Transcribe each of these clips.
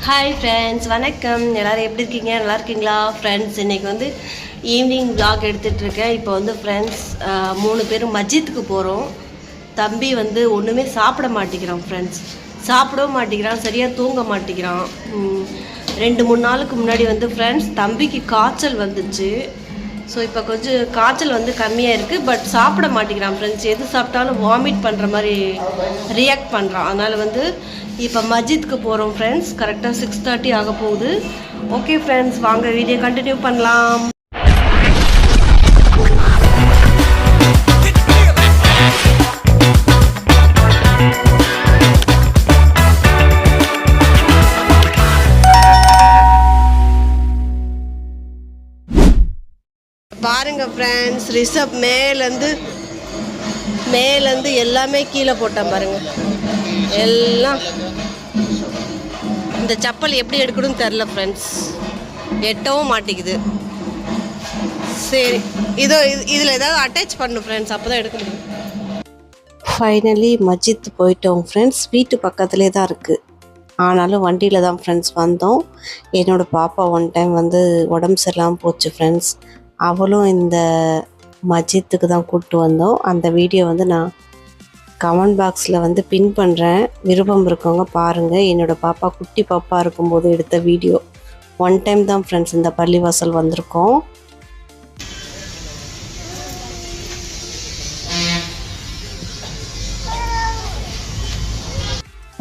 Hi friends, வணக்கம். எல்லோரும் எப்படி இருக்கீங்க? நல்லா இருக்கீங்களா ஃப்ரெண்ட்ஸ்? இன்றைக்கி வந்து ஈவினிங் vlog எடுத்துகிட்ருக்கேன். இப்போ வந்து ஃப்ரெண்ட்ஸ் 3 பேரும் மஸ்ஜித்துக்கு போகிறோம். தம்பி வந்து ஒன்றுமே சாப்பிட மாட்டேங்கிறான் ஃப்ரெண்ட்ஸ். சாப்பிடவும் மாட்டேங்கிறான், சரியாக தூங்க மாட்டேங்கிறான். 2-3 நாளுக்கு முன்னாடி வந்து ஃப்ரெண்ட்ஸ் தம்பிக்கு காய்ச்சல் வந்துச்சு. ஸோ இப்போ கொஞ்சம் காய்ச்சல் வந்து கம்மியாக இருக்குது. பட் சாப்பிட மாட்டேங்கிறான் ஃப்ரெண்ட்ஸ். எது சாப்பிட்டாலும் வாமிட் பண்ணுற மாதிரி ரியாக்ட் பண்ணுறான். அதனால் வந்து இப்போ மஸ்ஜித்துக்கு போகிறோம் ஃப்ரெண்ட்ஸ். கரெக்டாக 6:30 ஆக போகுது. ஓகே ஃப்ரெண்ட்ஸ், வாங்க வீடியோ கண்டினியூ பண்ணலாம். பாருங்க ஃப்ரெண்ட்ஸ், ரிஷப் மேலேருந்து எல்லாமே கீழே போட்டான் பாருங்க. எல்லாம் இந்த செப்பல் எப்படி எடுக்கணும்னு தெரில ஃப்ரெண்ட்ஸ். எட்டவும் மாட்டேங்குது. சரி, இதில் ஏதாவது அட்டாச் பண்ணும் ஃப்ரெண்ட்ஸ், அப்போ தான் எடுக்க முடியும். ஃபைனலி மஸ்ஜித் போயிட்டோம் ஃப்ரெண்ட்ஸ். வீட்டு பக்கத்துலேயே தான் இருக்குது. ஆனாலும் வண்டியில் தான் ஃப்ரெண்ட்ஸ் வந்தோம். என்னோடய பாப்பா ஒன் டைம் வந்து உடம்பு சரியில்லாமல் போச்சு ஃப்ரெண்ட்ஸ். அவளும் இந்த மஸ்ஜித்துக்கு தான் கூப்பிட்டு வந்தோம். அந்த வீடியோ வந்து நான் கமெண்ட் பாக்ஸில் வந்து பின் பண்ணுறேன். விருப்பம் இருக்கவங்க பாருங்கள். என்னோடய பாப்பா குட்டி பாப்பா இருக்கும்போது எடுத்த வீடியோ. ஒன் டைம் தான் ஃப்ரெண்ட்ஸ் இந்த பள்ளிவாசல் வந்திருக்கோம்.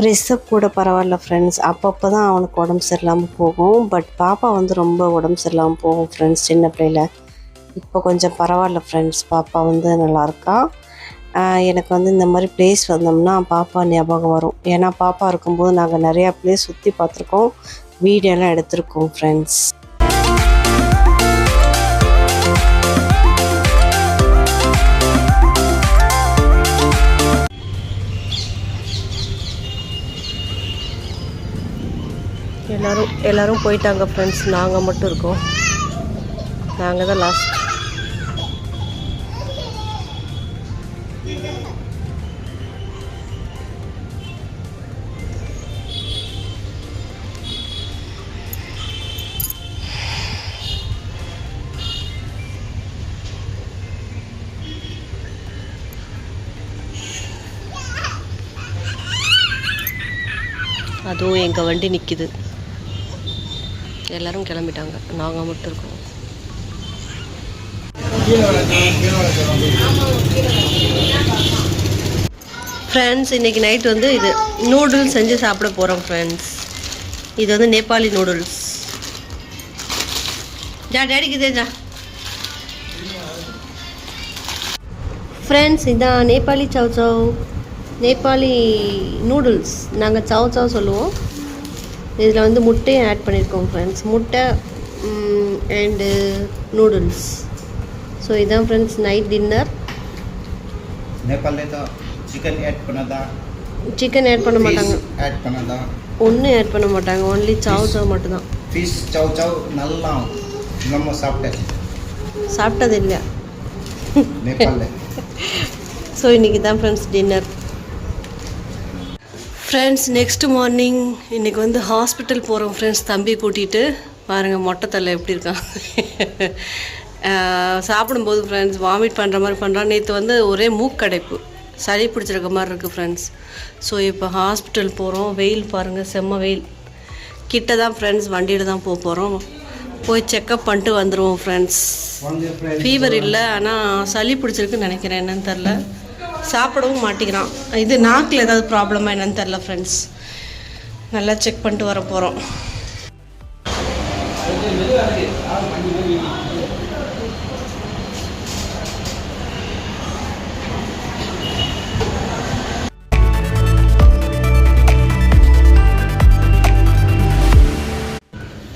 ரிஷப் கூட பரவாயில்ல ஃப்ரெண்ட்ஸ். அப்பப்போ தான் அவனுக்கு உடம்பு சரியில்லாமல் போகும். பட் பாப்பா வந்து ரொம்ப உடம்பு சரியில்லாமல் போகும் ஃப்ரெண்ட்ஸ் சின்ன பிள்ளையில. இப்போ கொஞ்சம் பரவாயில்ல ஃப்ரெண்ட்ஸ். பாப்பா வந்து நல்லாயிருக்கா. எனக்கு வந்து இந்த மாதிரி பிளேஸ் வந்தோம்னா பாப்பா ஞாபகம் வரும். ஏன்னா பாப்பா இருக்கும்போது நாங்கள் நிறையா பிளேஸ் சுற்றி பார்த்துருக்கோம், வீடியோலாம் எடுத்திருக்கோம் ஃப்ரெண்ட்ஸ். எல்லோரும் போயிட்டாங்க ஃப்ரெண்ட்ஸ். நாங்கள் மட்டும் இருக்கோம். நாங்கள் தான் லாஸ்ட். அதுவும் எங்கள் வண்டி நிற்கிது. எல்லோரும் கிளம்பிட்டாங்க, நாங்கள் மட்டும் இருக்கோம். ஃப்ரெண்ட்ஸ், இன்றைக்கி நைட் வந்து இது நூடுல்ஸ் செஞ்சு சாப்பிட போகிறோம் ஃப்ரெண்ட்ஸ். இது வந்து நேபாளி நூடுல்ஸ். டேடிக்கு இதேஜா ஃப்ரெண்ட்ஸ். இதான் நேபாளி சவ் நேபாளி நூடுல்ஸ். நாங்கள் சவ் சொல்லுவோம். இதில் வந்து முட்டையும் ஆட் பண்ணியிருக்கோம் ஃப்ரெண்ட்ஸ். முட்டை அண்டு நூடுல்ஸ். ஸோ இதான் friends night dinner. Chicken add பண்ண மாட்டாங்க, ஒன்றும் ஆட் பண்ண மாட்டாங்க. ஒன்லி சவ் மட்டும்தான். ஃபிஷ் சவ் நல்லா நம்ம சாப்பிட்டது இல்லை. ஸோ இன்றைக்கி தான் friends dinner. Friends, next morning இன்றைக்கி வந்து ஹாஸ்பிட்டல் போகிறோம் ஃப்ரெண்ட்ஸ். தம்பி கூட்டிகிட்டு பாருங்கள் மொட்டை தலை எப்படி இருக்கான். சாப்பிடும்போது ஃப்ரெண்ட்ஸ் வாமிட் பண்ணுற மாதிரி பண்ணுறான். நேற்று வந்து ஒரே மூக்கடைப்பு, சளி பிடிச்சிருக்க மாதிரி இருக்குது ஃப்ரெண்ட்ஸ். ஸோ இப்போ ஹாஸ்பிட்டல் போகிறோம். வெயில் பாருங்கள், செம்ம வெயில். கிட்ட தான் ஃப்ரெண்ட்ஸ், வண்டியில் தான் போகிறோம். போய் செக்கப் பண்ணிட்டு வந்துடுவோம் ஃப்ரெண்ட்ஸ். ஃபீவர் இல்லை, ஆனால் சளி பிடிச்சிருக்குன்னு நினைக்கிறேன். என்னன்னு தெரில. சாப்பிடவும் மாட்டேங்கிறான். இது நாக்கில் ஏதாவது ப்ராப்ளமாக என்னன்னு தெரில ஃப்ரெண்ட்ஸ். நல்லா செக் பண்ணிட்டு வர போகிறோம்.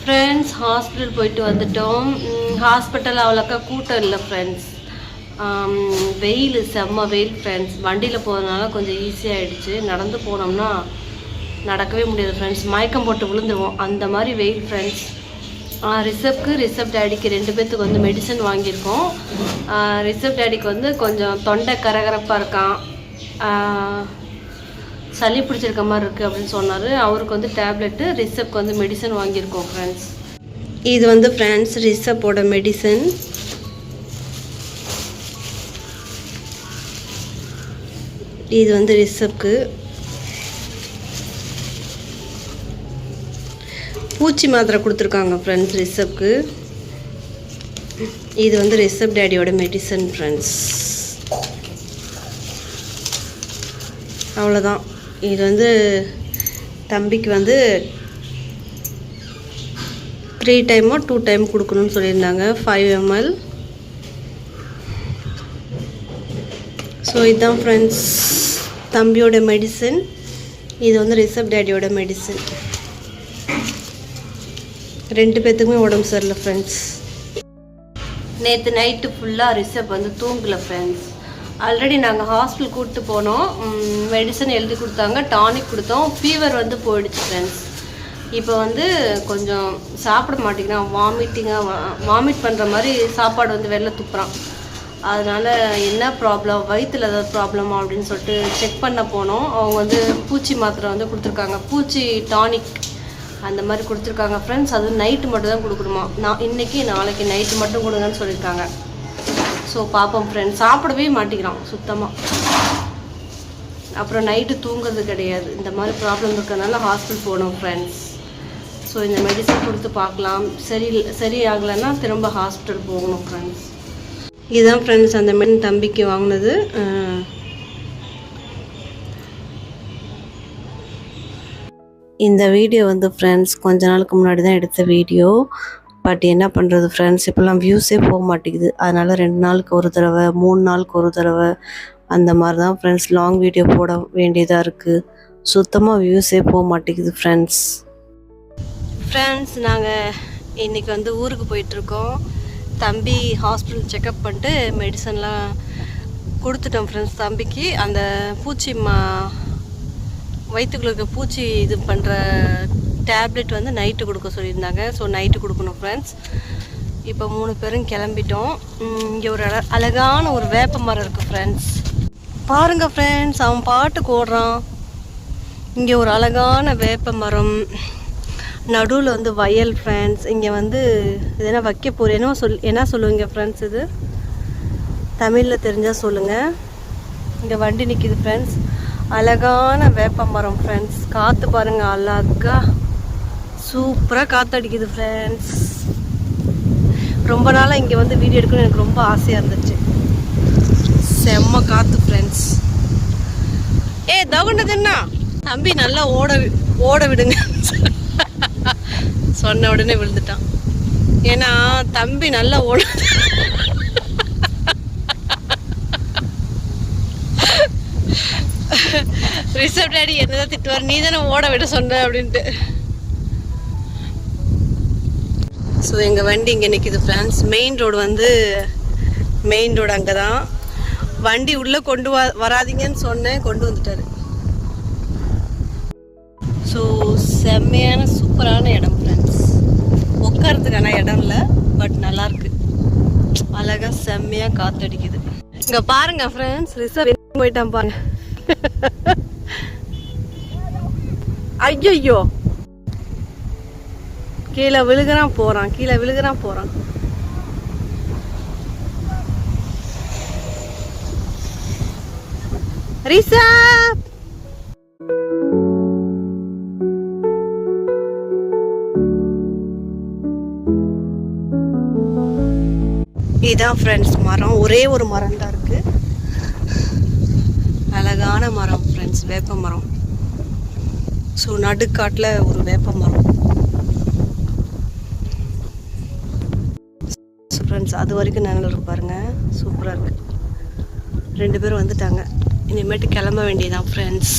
ஃப்ரெண்ட்ஸ், ஹாஸ்பிட்டல் போயிட்டு வந்துட்டோம். ஹாஸ்பிட்டல் அவ்வளோக்கா கூட்டம் இல்லை ஃப்ரெண்ட்ஸ். வெயில், செம்ம வெயில் ஃப்ரெண்ட்ஸ். வண்டியில் போகிறதுனால கொஞ்சம் ஈஸியாகிடுச்சு. நடந்து போனோம்னா நடக்கவே முடியாது ஃப்ரெண்ட்ஸ். மயக்கம் போட்டு விழுந்துருவோம், அந்த மாதிரி வெயில் ஃப்ரெண்ட்ஸ். ரிஷப் டேடிக்கு 2 பேர்த்துக்கு வந்து மெடிசன் வாங்கியிருக்கோம். ரிஷப் டேடிக்கு வந்து கொஞ்சம் தொண்டை கரகரப்பாக இருக்கான். சளி பிடிச்சிருக்க மாதிரி இருக்குது அப்படின்னு சொன்னார். அவருக்கு வந்து டேப்லெட்டு, ரிஷப்க்கு வந்து மெடிசன் வாங்கியிருக்கோம் ஃப்ரெண்ட்ஸ். இது வந்து ஃப்ரெண்ட்ஸ் ரிஷப்போட மெடிசன். இது வந்து ரிஷப்க்கு. பூச்சி மாத்திரை கொடுத்துருக்காங்க ஃப்ரெண்ட்ஸ் ரிஷப்க்கு. இது வந்து ரிஷப் டேடியோட மெடிசன் ஃப்ரெண்ட்ஸ். அவ்வளோதான். இது வந்து தம்பிக்கு வந்து 3 டைமோ 2 டைம் கொடுக்கணும்னு சொல்லியிருந்தாங்க, 5 ml. ஸோ இதுதான் ஃப்ரெண்ட்ஸ் தம்பியோட மெடிசன். இது வந்து ரிஷப் டேடியோட மெடிசன். 2 பேர்த்துக்குமே உடம்பு சரியில்லை ஃப்ரெண்ட்ஸ். நேற்று நைட்டு ஃபுல்லாக ரிஷப் வந்து தூங்கலை ஃப்ரெண்ட்ஸ். ஆல்ரெடி நாங்கள் ஹாஸ்பிட்டல் கூப்பிட்டு போனோம், மெடிசன் எழுதி கொடுத்தாங்க, டானிக் கொடுத்தோம், ஃபீவர் வந்து போயிடுச்சு ஃப்ரெண்ட்ஸ். இப்போ வந்து கொஞ்சம் சாப்பிட மாட்டேங்கிறான், வாமிட் பண்ணுற மாதிரி சாப்பாடு வந்து வெளில துப்புறான். அதனால் என்ன ப்ராப்ளம், வயிற்றில் ஏதாவது ப்ராப்ளமா அப்படின்னு சொல்லிட்டு செக் பண்ண போனோம். அவங்க வந்து பூச்சி மாத்திரை வந்து கொடுத்துருக்காங்க, பூச்சி டானிக் அந்த மாதிரி கொடுத்துருக்காங்க ஃப்ரெண்ட்ஸ். அது நைட்டு மட்டும் தான் கொடுக்கணுமா. இன்றைக்கி நாளைக்கு நைட்டு மட்டும் கொடுங்கன்னு சொல்லியிருக்காங்க. ஸோ பார்ப்போம் ஃப்ரெண்ட்ஸ். சாப்பிடவே மாட்டேங்கிறான் சுத்தமாக. அப்புறம் நைட்டு தூங்குறது கிடையாது. இந்த மாதிரி ப்ராப்ளம் இருக்கிறதுனால ஹாஸ்பிட்டல் போனோம் ஃப்ரெண்ட்ஸ். ஸோ இந்த மெடிசன் கொடுத்து பார்க்கலாம், சரி ஆகலைன்னா திரும்ப ஹாஸ்பிட்டல் போகணும் ஃப்ரெண்ட்ஸ். இதுதான் ஃப்ரெண்ட்ஸ் அந்த மெடிசன் தம்பிக்கு வாங்கினது. இந்த வீடியோ வந்து ஃப்ரெண்ட்ஸ் கொஞ்ச நாளுக்கு முன்னாடி தான் எடுத்த வீடியோ. பட் என்ன பண்ணுறது ஃப்ரெண்ட்ஸ், இப்போல்லாம் வியூஸே போக மாட்டேங்குது. அதனால் 2 நாளுக்கு ஒரு தடவை, 3 நாளுக்கு ஒரு தடவை அந்த மாதிரி தான் ஃப்ரெண்ட்ஸ் லாங் வீடியோ போட வேண்டியதாக இருக்குது. சுத்தமாக வியூஸே போக மாட்டேங்குது ஃப்ரெண்ட்ஸ். நாங்கள் இன்றைக்கி வந்து ஊருக்கு போயிட்டுருக்கோம். தம்பி ஹாஸ்பிட்டல் செக்கப் பண்ணிட்டு மெடிசன்லாம் கொடுத்துட்டோம் ஃப்ரெண்ட்ஸ். தம்பிக்கு அந்த பூச்சி வயிற்றுக்குள்ள இருக்க பூச்சி இது பண்ணுற டேப்லெட் வந்து நைட்டு கொடுக்க சொல்லியிருந்தாங்க. ஸோ நைட்டு கொடுக்கணும் ஃப்ரெண்ட்ஸ். இப்போ 3 பேரும் கிளம்பிட்டோம். இங்கே ஒரு அழகான ஒரு வேப்ப மரம் இருக்குது ஃப்ரெண்ட்ஸ். பாருங்கள் ஃப்ரெண்ட்ஸ், அவன் பாட்டுக்கு ஓடுறான். இங்கே ஒரு அழகான வேப்ப மரம், நடுவில் வந்து வயல் ஃப்ரெண்ட்ஸ். இங்கே வந்து இது என்ன வைக்க போகிறேனோ என்ன சொல்லுவீங்க ஃப்ரெண்ட்ஸ்? இது தமிழில் தெரிஞ்சால் சொல்லுங்கள். இங்கே வண்டி நிற்கிது ஃப்ரெண்ட்ஸ். அழகான வேப்ப மரம் ஃப்ரெண்ட்ஸ். காற்று பாருங்கள், அழகா சூப்பராக காற்றடிக்குது ஃப்ரெண்ட்ஸ். ரொம்ப நாளாக இங்கே வந்து வீடியோ எடுக்கணும்னு எனக்கு ரொம்ப ஆசையாக இருந்துச்சு. செம்ம காற்று ஃப்ரெண்ட்ஸ். தகுண்டதுன்னா தம்பி நல்லா ஓட விடுங்க சொன்ன உடனே விழுந்துட்டான். ஏன்னா தம்பி நல்லா ஓட ரிஷப் டாடி என்னதான் திட்டுவார், நீ தானே ஓட விட சொன்ன அப்படின்ட்டு. ஸோ எங்கள் வண்டி இங்கே நிற்கிது ஃப்ரெண்ட்ஸ். மெயின் ரோடு அங்கே தான். வண்டி உள்ளே கொண்டு வராதிங்கன்னு சொன்னேன், கொண்டு வந்துட்டாரு. ஸோ செம்மையான சூப்பரான இடம் ஃப்ரெண்ட்ஸ். உட்காரத்துக்கான இடம் இல்லை, பட் நல்லாயிருக்கு. அழகாக செம்மையாக காற்றடிக்குது. இங்கே பாருங்கள் ஃப்ரெண்ட்ஸ், ரிஷப் போயிட்டான் பாருங்க. ஐயோ கீழே விழுகிறான் போறான். ரிஷப் இதான் ஃப்ரெண்ட்ஸ் மரம். ஒரே ஒரு மரம் தான் இருக்கு. அழகான மரம் ஃப்ரெண்ட்ஸ், வேப்ப மரம். ஸோ நடுக்காட்டில் ஒரு வேப்ப மரம் ஃப்ரெண்ட்ஸ். அது வரைக்கும் நிழல் இருப்பாருங்க, சூப்பராக இருக்குது. 2 பேரும் வந்துட்டாங்க. இனிமேட்டு கிளம்ப வேண்டியதான் ஃப்ரெண்ட்ஸ்.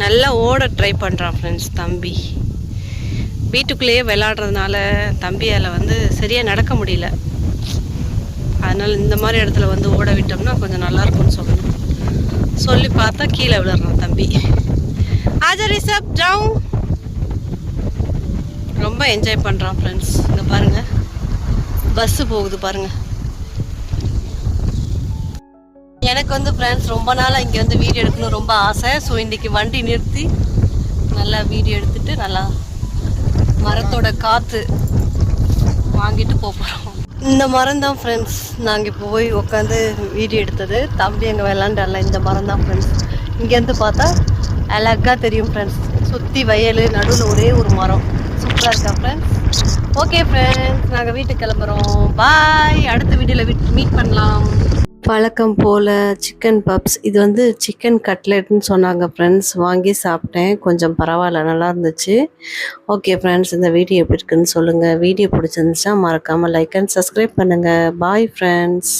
நல்லா ஓட ட்ரை பண்ணுறான் ஃப்ரெண்ட்ஸ் தம்பி. வீட்டுக்குள்ளேயே விளாடுறதுனால தம்பியால் வந்து சரியாக நடக்க முடியல. அதனால் இந்த மாதிரி இடத்துல வந்து ஓட விட்டோம்னா கொஞ்சம் நல்லாயிருக்கும்னு சொல்லி பார்த்தா கீழே விழுறான் தம்பி. ஆஜா ரிஷப் ஜாவும். ரொம்ப என்ஜாய் பண்ணுறான் ஃப்ரெண்ட்ஸ். இங்கே பாருங்கள், பஸ்ஸு போகுது பாருங்கள். எனக்கு வந்து ஃப்ரெண்ட்ஸ் ரொம்ப நாளாக இங்கே வந்து வீடியோ எடுக்கணும் ரொம்ப ஆசை. ஸோ இன்றைக்கி வண்டி நிறுத்தி நல்லா வீடியோ எடுத்துட்டு நல்லா மரத்தோட காற்று வாங்கிட்டு போகிறோம். இந்த மரம் தான் ஃப்ரெண்ட்ஸ் நாங்கள் இப்போ போய் உட்காந்து வீடியோ எடுத்தது. தம்பி அங்கே விளாண்டால இந்த மரம் தான் ஃப்ரெண்ட்ஸ். இங்கேருந்து பார்த்தா அழகாக தெரியும் ஃப்ரெண்ட்ஸ். சுற்றி வயல், நடுவில் ஒரே ஒரு மரம். சூப்பராக இருக்கா ஃப்ரெண்ட்ஸ். ஓகே ஃப்ரெண்ட்ஸ், நாங்கள் வீட்டுக்கு கிளம்புறோம். பாய். அடுத்த வீடியோவில் மீட் பண்ணலாம். வழக்கம் போல் சிக்கன் பப்ஸ், இது வந்து சிக்கன் கட்லெட்னு சொன்னாங்க ஃப்ரெண்ட்ஸ். வாங்கி சாப்பிட்டேன், கொஞ்சம் பரவாயில்ல, நல்லா இருந்துச்சு. ஓகே ஃப்ரெண்ட்ஸ், இந்த வீடியோ எப்படி இருக்குன்னு சொல்லுங்கள். வீடியோ பிடிச்சிருந்துச்சுன்னா மறக்காமல் லைக் அண்ட் சப்ஸ்கிரைப் பண்ணுங்கள். Bye friends.